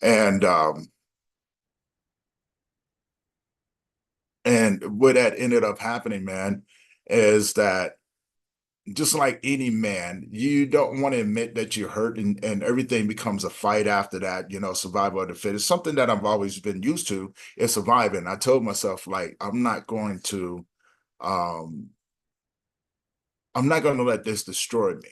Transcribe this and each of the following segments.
And what that ended up happening, man, is that just like any man, you don't want to admit that you're hurt, and everything becomes a fight after that, survival of the fittest. Something that I've always been used to is surviving. I told myself, like, um, I'm not going to let this destroy me.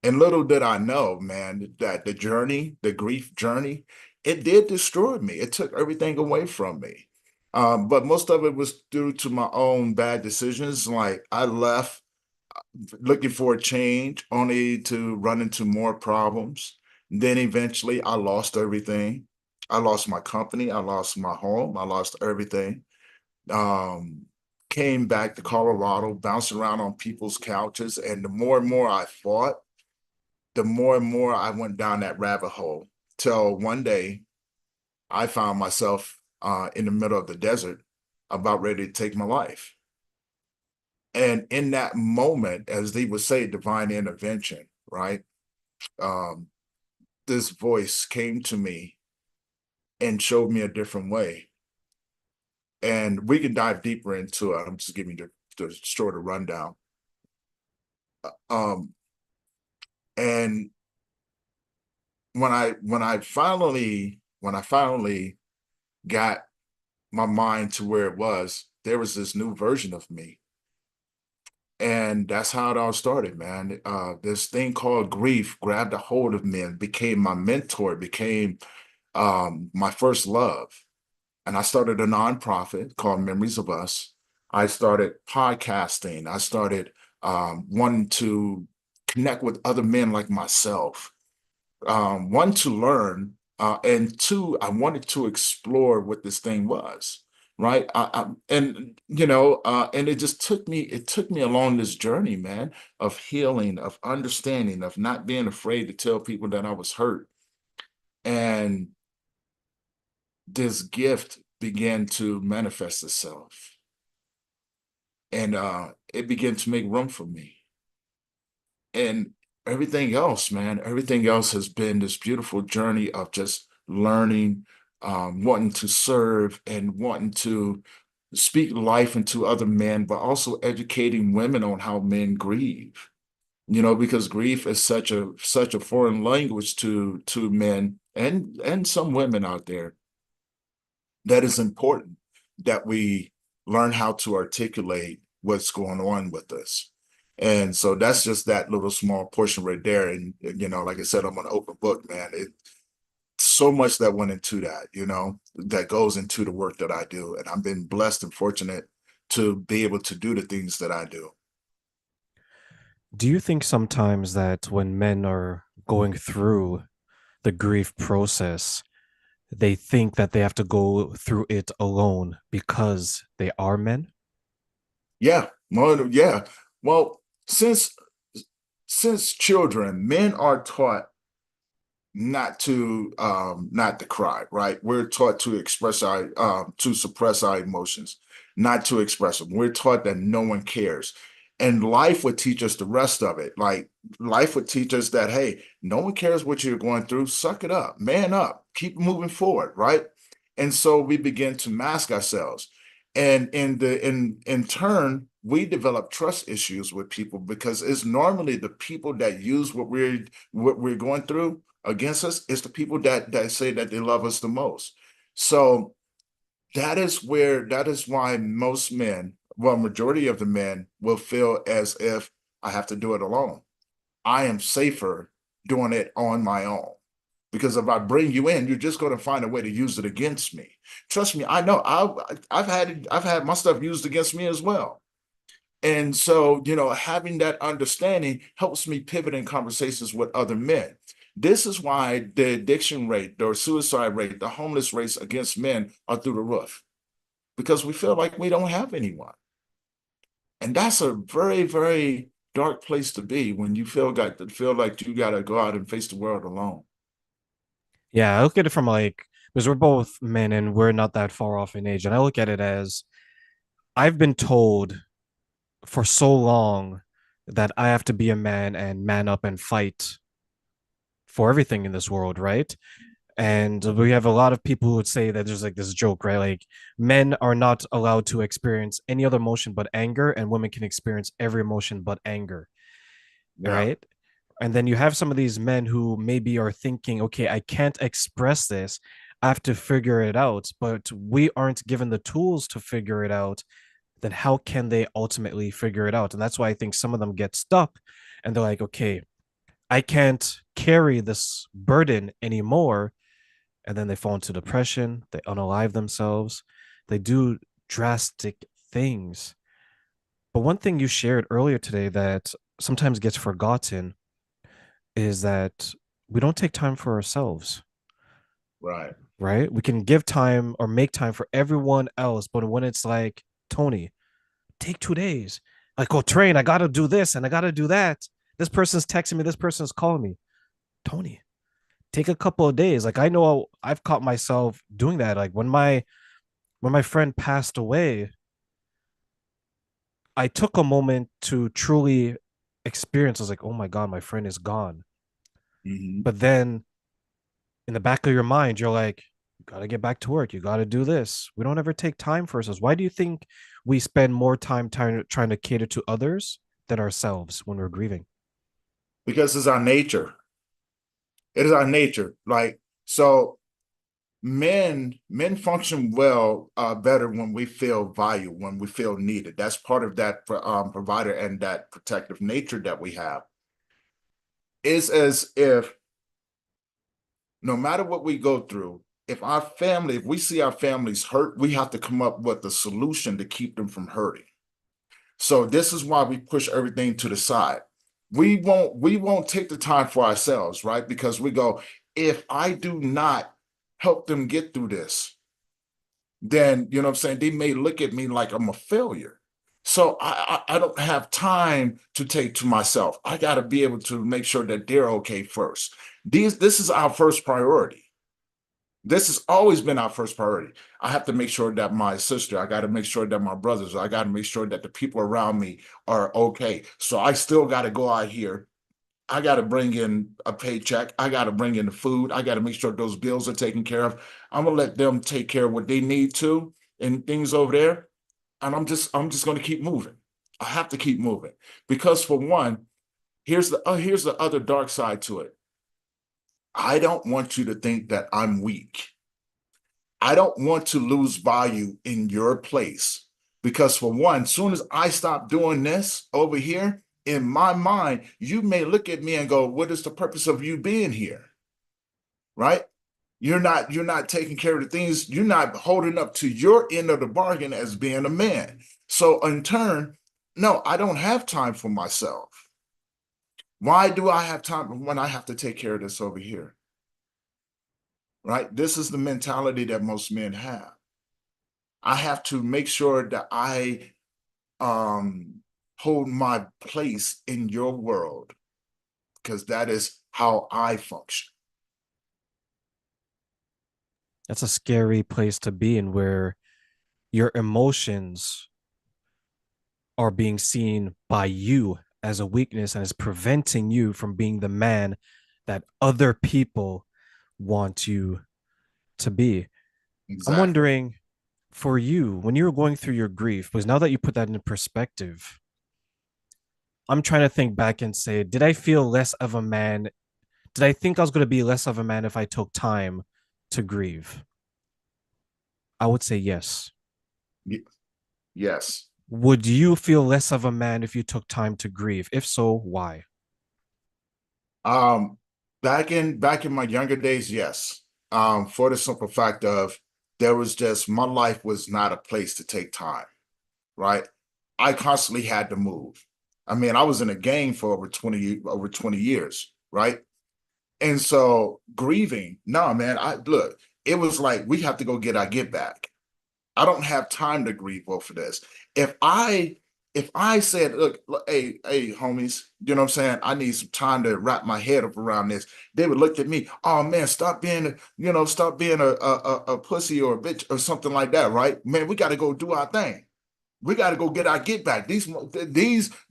And little did I know, man, that the journey, the grief journey, it did destroy me. It took everything away from me. But most of it was due to my own bad decisions. Like I left looking for a change, only to run into more problems. Then eventually I lost everything. I lost my company, I lost my home, I lost everything. Um, Came back to Colorado, bounced around on people's couches, and the more and more I fought, the more and more I went down that rabbit hole. Till one day I found myself in the middle of the desert, about ready to take my life. And in that moment, as they would say, divine intervention, right? Um, this voice came to me and showed me a different way. And we can dive deeper into it. I'm just giving you the shorter rundown. Um, and when I finally got my mind to where it was, there was this new version of me. And that's how it all started, man. This thing called grief grabbed a hold of me and became my mentor, became my first love. And I started a nonprofit called Memories of Us. I started podcasting. I started wanting to connect with other men like myself. One, to learn, and two, I wanted to explore what this thing was, right? And it just took me along this journey, man, of healing, of understanding, of not being afraid to tell people that I was hurt. And this gift began to manifest itself, and it began to make room for me. And everything else, man, everything else has been this beautiful journey of just learning, wanting to serve and wanting to speak life into other men, but also educating women on how men grieve. Because grief is such a foreign language to men and some women out there, that is important that we learn how to articulate what's going on with us. And so that's just that little small portion right there. And like I said, I'm an open book, man. It so much that went into that, that goes into the work that I do. And I've been blessed and fortunate to be able to do the things that I do. Do you think sometimes that when men are going through the grief process, they think that they have to go through it alone because they are men? Yeah. Well, yeah. Well, since children, men are taught not to cry, right? We're taught to express our to suppress our emotions, not to express them. We're taught that no one cares. And life would teach us the rest of it. Like life would teach us that, hey, no one cares what you're going through. Suck it up, man up, keep moving forward, right? And so we begin to mask ourselves. And in turn, we develop trust issues with people because it's normally the people that use what we're going through against us is the people that say that they love us the most. So that is why most men, well, majority of the men will feel as if I have to do it alone. I am safer doing it on my own. Because if I bring you in, you're just going to find a way to use it against me. Trust me, I know. I've had my stuff used against me as well. And so, having that understanding helps me pivot in conversations with other men. This is why the addiction rate, the suicide rate, the homeless rates against men are through the roof because we feel like we don't have anyone. And that's a very, very dark place to be when you feel like you got to go out and face the world alone. Yeah, I look at it from like, because we're both men and we're not that far off in age. And I look at it as I've been told for so long that I have to be a man and man up and fight for everything in this world, right? And we have a lot of people who would say that there's like this joke, right? Like men are not allowed to experience any other emotion but anger, and women can experience every emotion but anger, Yeah. right? And then you have some of these men who maybe are thinking, okay, I can't express this. I have to figure it out, but we aren't given the tools to figure it out. Then how can they ultimately figure it out? And that's why I think some of them get stuck and they're like, okay, I can't carry this burden anymore. And then they fall into depression, they unalive themselves, they do drastic things. But one thing you shared earlier today that sometimes gets forgotten is that we don't take time for ourselves, Right. right? We can give time or make time for everyone else, but when it's like, Tony, take 2 days. Like, oh, train, I got to do this and I got to do that. This person's texting me, this person's calling me. Tony, take a couple of days. Like, I know I've caught myself doing that. Like, when my friend passed away, I took a moment to truly experience. I was like, oh my God, my friend is gone. Hmm. But then in the back of your mind, you're like, you got to get back to work. You got to do this. We don't ever take time for ourselves. Why do you think we spend more time trying to cater to others than ourselves when we're grieving? Because it's our nature. It is our nature. Like, so men function well, better when we feel valued, when we feel needed. That's part of that provider and that protective nature that we have. It's as if no matter what we go through, if we see our families hurt, we have to come up with a solution to keep them from hurting. So this is why we push everything to the side. We won't take the time for ourselves, right? Because we go, if I do not help them get through this, then you know what I'm saying, they may look at me like I'm a failure. So I don't have time to take to myself. I got to be able to make sure that they're okay first. This is our first priority. This has always been our first priority. I have to make sure that my sister, I got to make sure that my brothers, I got to make sure that the people around me are okay. So I still got to go out here. I got to bring in a paycheck. I got to bring in the food. I got to make sure those bills are taken care of. I'm gonna let them take care of what they need to and things over there. And I'm just gonna keep moving. I have to keep moving because for one, here's the other dark side to it. I don't want you to think that I'm weak. I don't want to lose value in your place because for one, soon as I stop doing this over here, in my mind, you may look at me and go, "What is the purpose of you being here?" Right? You're not taking care of the things, you're not holding up to your end of the bargain as being a man. So in turn, no, I don't have time for myself. Why do I have time when I have to take care of this over here? Right? This is the mentality that most men have. I have to make sure that I hold my place in your world because that is how I function. That's a scary place to be in where your emotions are being seen by you as a weakness and is preventing you from being the man that other people want you to be. I'm Exactly. wondering for you, when you were going through your grief, because now that you put that in perspective, I'm trying to think back and say, did I feel less of a man? Did I think I was going to be less of a man if I took time to grieve? I would say yes. Yes. Would you feel less of a man if you took time to grieve? If so, why? Um, back in my younger days, yes. For the simple fact of there was just my life was not a place to take time, right? I constantly had to move. I mean, I was in a gang for over 20 years, right? And so grieving, no, man, I look, it was like we have to go get our get back. I don't have time to grieve over this. If I if I said, hey, homies, you know what I'm saying? I need some time to wrap my head up around this. They would look at me, oh man, stop being a pussy or a bitch or something like that, right? Man, we got to go do our thing. We got to go get our get back. These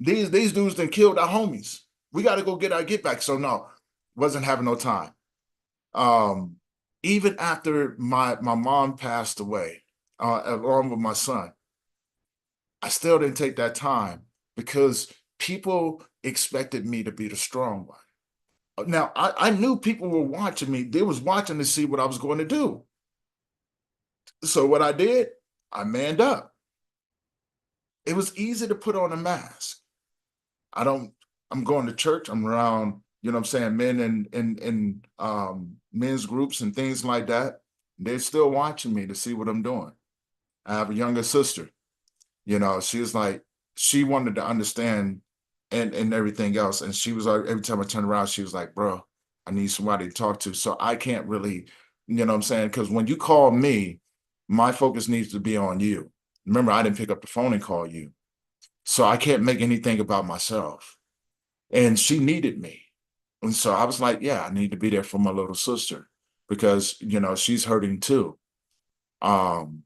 dudes done killed our homies. We got to go get our get back. So no, wasn't having no time. Um, Even after my mom passed away, along with my son, I still didn't take that time because people expected me to be the strong one. Now, I knew people were watching me. They was watching to see what I was going to do. So what I did, I manned up. It was easy to put on a mask. I don't, I'm going to church. I'm around, what I'm saying, men and men's groups and things like that. They're still watching me to see what I'm doing. I have a younger sister. She was like, she wanted to understand and everything else. And she was like, every time I turned around, she was like, bro, I need somebody to talk to. So I can't really, what I'm saying? Because when you call me, my focus needs to be on you. Remember, I didn't pick up the phone and call you. So I can't make anything about myself. And she needed me. And so I was like, yeah, I need to be there for my little sister because, she's hurting too. Um,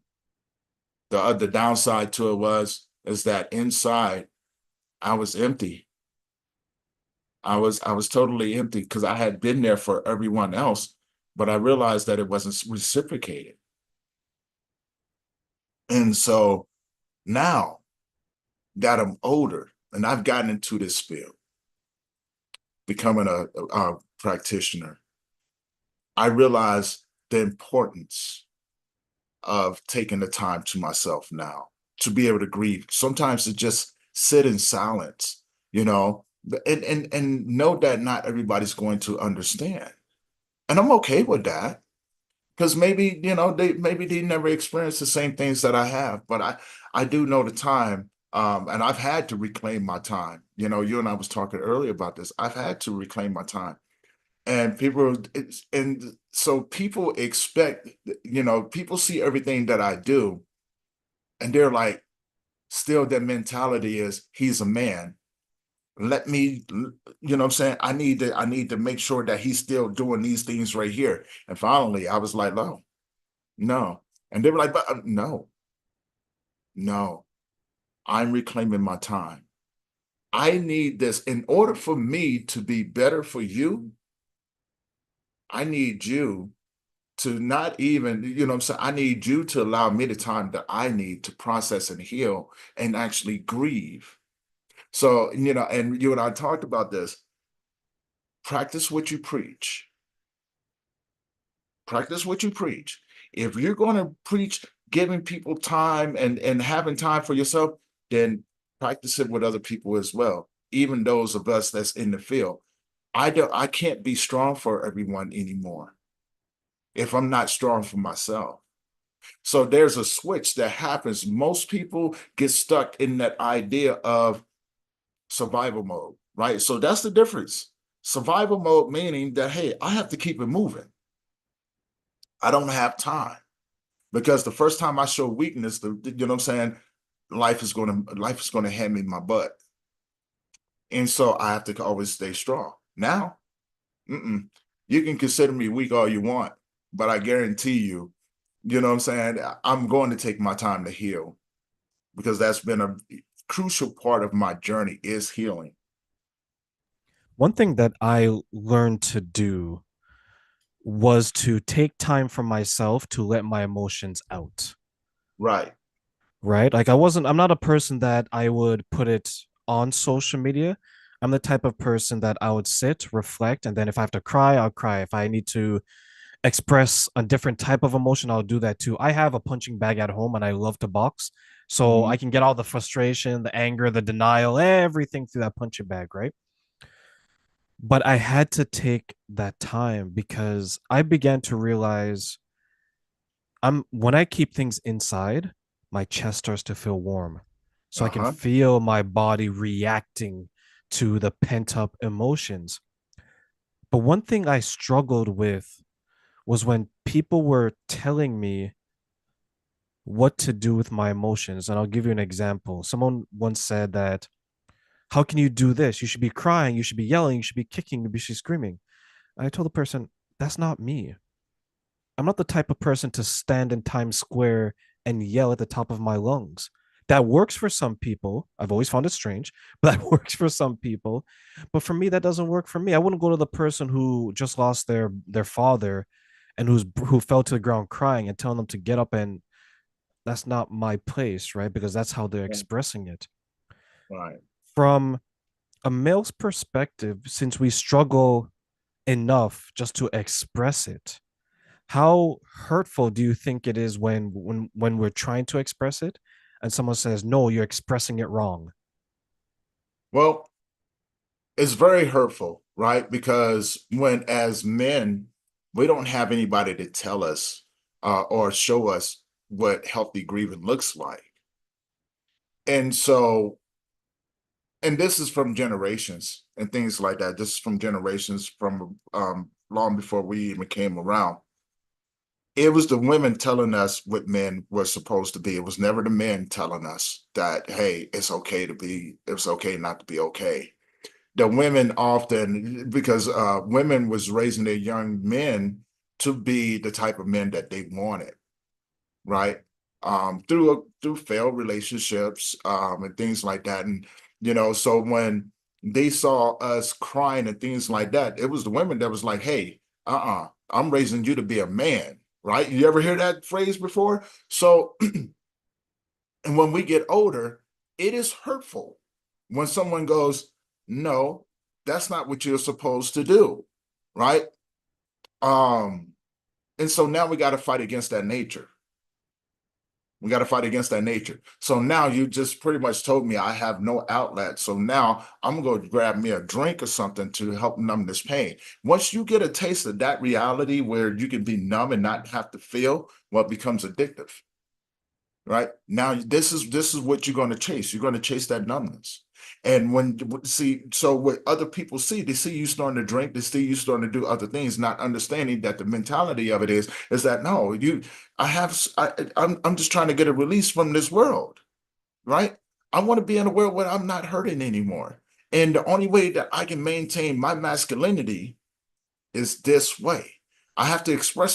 the downside to it is that inside I was empty. I was totally empty because I had been there for everyone else, but I realized that it wasn't reciprocated. And so now that I'm older and I've gotten into this field, becoming a practitioner, I realize the importance of taking the time to myself now to be able to grieve. Sometimes to just sit in silence, you know, and know that not everybody's going to understand. And I'm okay with that because maybe, they never experienced the same things that I have, but I do know the time. And I've had to reclaim my time. You and I was talking earlier about this. I've had to reclaim my time and so people expect, people see everything that I do and they're like, still their mentality is he's a man. Let me, what I'm saying? I need to make sure that he's still doing these things right here. And finally I was like, no, no. And they were like, but no, no, I'm reclaiming my time. I need this in order for me to be better for you. I need you to not even, what I'm saying? I need you to allow me the time that I need to process and heal and actually grieve. So, and you and I talked about this. Practice what you preach. Practice what you preach. If you're going to preach giving people time and having time for yourself, then practice it with other people as well, even those of us that's in the field. I can't be strong for everyone anymore if I'm not strong for myself. So there's a switch that happens. Most people get stuck in that idea of survival mode, right? So that's the difference. Survival mode meaning that, hey, I have to keep it moving. I don't have time because the first time I show weakness, what I'm saying, life is gonna hand me my butt, and so I have to always stay strong. Now, mm-mm, you can consider me weak all you want, but I guarantee you, what I'm saying, I'm going to take my time to heal because that's been a crucial part of my journey is healing. One thing that I learned to do was to take time for myself to let my emotions out. Right. Right? I'm not a person that I would put it on social media. I'm the type of person that I would sit, reflect, and then if I have to cry, I'll cry. If I need to express a different type of emotion, I'll do that too. I have a punching bag at home and I love to box. So Mm-hmm. I can get all the frustration, the anger, the denial, everything through that punching bag, right? But I had to take that time because I began to realize I'm when I keep things inside, my chest starts to feel warm. So I can Uh-huh. feel my body reacting to the pent up emotions. But one thing I struggled with was when people were telling me what to do with my emotions. And I'll give you an example. Someone once said that, how can you do this? You should be crying, you should be yelling, you should be kicking, you should be screaming. And I told the person, that's not me. I'm not the type of person to stand in Times Square and yell at the top of my lungs. That works for some people. I've always found it strange, but that works for some people. But for me, that doesn't work for me. I wouldn't go to the person who just lost their father and who fell to the ground crying and telling them to get up, and that's not my place, right? Because that's how they're Right. expressing it. Right. From a male's perspective, since we struggle enough just to express it, how hurtful do you think it is when we're trying to express it and someone says, "No, you're expressing it wrong"? Well, it's very hurtful, right? Because when, as men, we don't have anybody to tell us or show us what healthy grieving looks like. And so, and this is from generations and things like that. This is from generations from long before we even came around. It was the women telling us what men were supposed to be. It was never the men telling us that, hey, it's okay not to be okay. The women often, because women was raising their young men to be the type of men that they wanted, right? Through failed relationships and things like that. And so when they saw us crying and things like that, it was the women that was like, "Hey, I'm raising you to be a man." Right? You ever hear that phrase before? So, and when we get older, it is hurtful when someone goes, "No, that's not what you're supposed to do." Right? Um, and so now we got to fight against that nature. We got to fight against that nature. So now you just pretty much told me I have no outlet. So now I'm going to grab me a drink or something to help numb this pain. Once you get a taste of that reality where you can be numb and not have to feel, well, it becomes addictive. Right now, this is what you're going to chase. You're going to chase that numbness. And when see, so what other people see, they see you starting to drink, they see you starting to do other things, not understanding that the mentality of it is that no, I'm just trying to get a release from this world, right? I want to be in a world where I'm not hurting anymore. And the only way that I can maintain my masculinity is this way. I have to express